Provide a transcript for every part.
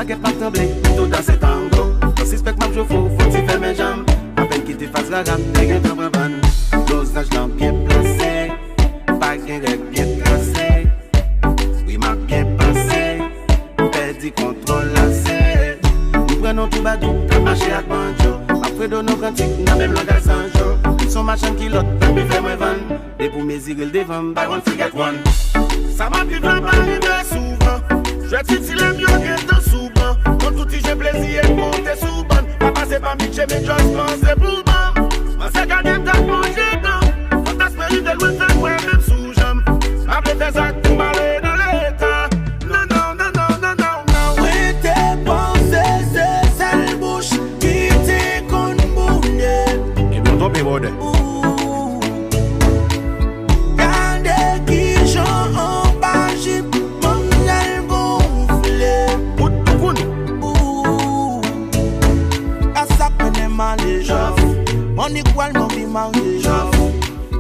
qu'elle pas trembler, tout dans cet tango. Quand si spectacle je faut t'y faire mes jambes. À peine qu'il te fasse la rame, t'es qu'un temps van. Dosage dans bien placé, pas qu'un règle bien tracé. Oui, m'a bien passé, perdu contrôle lassé. Nous prenons tout badou, t'as marché à banjo. Après de nos cantiques, n'a même langage sans jour. Ils sont machin qui l'autre, t'as pu faire moi vendre. Des pour mes îles devant, by one forget one. Ça m'a pris vraiment arriver souvent. Je titille les mieux que dans souvent. Quand tout y j'ai plaisir et monter sous bonne. Pas passer par Mitch mais just penser pour bon. Ma sac à dem t'as mangé dans. Fantasme mérite de loin faire moi même sous jambe. Après tes actes pour m'aller dans l'état. Non, non, non, non, non, non, non. Oui, tes pensées, c'est celle bouche qui t'est con bournier. Et bien tombé bordel. Gardez qui j'en en bas, j'ai mon aile gonflé. À ça connaît mal les gens. Mon équal, mon vie marié.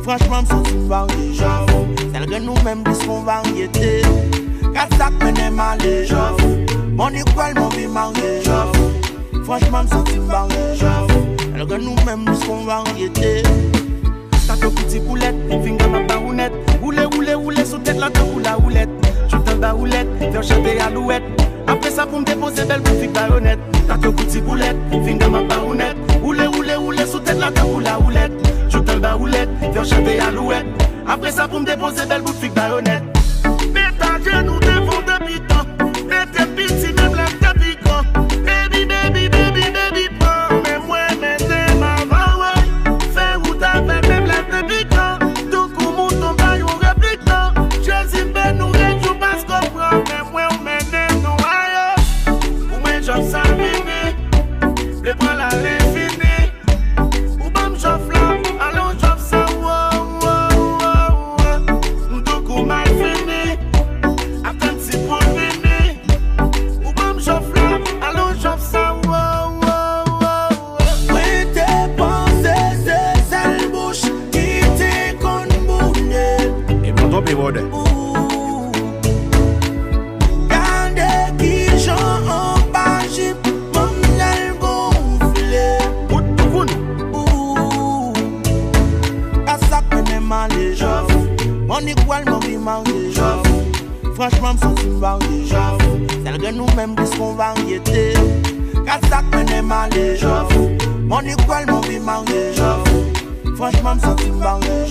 Franchement, me sens varié. Celle que nous-mêmes disons variété. À ça connaît mal les gens. Mon équal, mon vie marié. Franchement, me sens varié. Celle que nous-mêmes disons variété. T'as que petit boulette, finger ma barounette. Roulez, sous tête la pour la roulette. Je t'en baroulette, faire chanter à louette. Après ça pour me déposer belle pour figue baronette. T'as que petit boulette, finger ma barounette. Roulez, sous tête la pour la roulette. Je t'en baroulette, faire chanter à louette. Après ça pour me déposer belle pour figue baronette. Mais ta genou devant depuis temps. Mais tes petits même la tête piquant. Baby, baby, baby, baby, prends. Mais moi, maintenant, ma va, fais où t'as fait même la tête piquant. Tout coup, mon ton bail, on réplique non. Je suis ben nous réjouis parce qu'on prend. Mais moi, on mène non ailleurs. Pour moi, j'en sais venir. Les bras là, l'infini. Ou bon, j'en flamme. Allons, j'en sais, tout coup, mal fini. Attends, si pour venir. Ou bon, j'en flamme. Allons, j'en sais, Oui, tes pensées, c'est celle bouche qui t'est con bournier. et bien tombé bordel. Gardez qui j'en en bas, j'ai mon aile gonflé. À ça connaît mal les gens. Mon équal, mon vie marié. Franchement, me sens varié. Celle que nous-mêmes disons variété. À ça connaît mal les gens. Mon équal, mon vie marié. Franchement, me sens varié.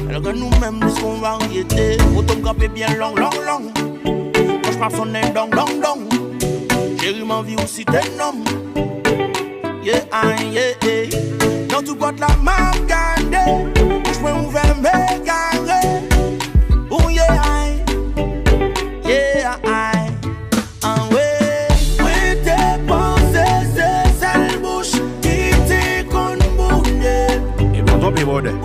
Celle que nous-mêmes disons variété. Autant me camper bien long. Franchement, son est dong. Chérie, ma vie aussi t'es homme. Yeah. Dans tout côté la map gardée. Je peux ouvrir mes carrés. Oh yeah. Oui, tes pensées, c'est celle bouche qui t'est con bournier. Et bien tombé bordel.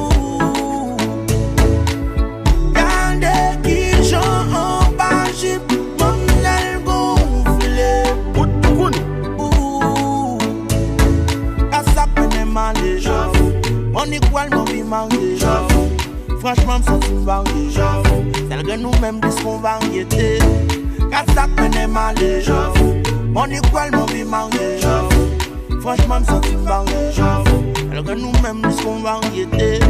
Gardez qui j'en en bas, j'ai mon aile gonflé. À ça connaît mal les gens. Mon équal, mon vie marié. Franchement, me sens varié. Celle que nous-mêmes disons variété. À ça connaît mal les gens. Mon équal, mon vie marié. Franchement, me sens varié. Celle que nous-mêmes disons variété.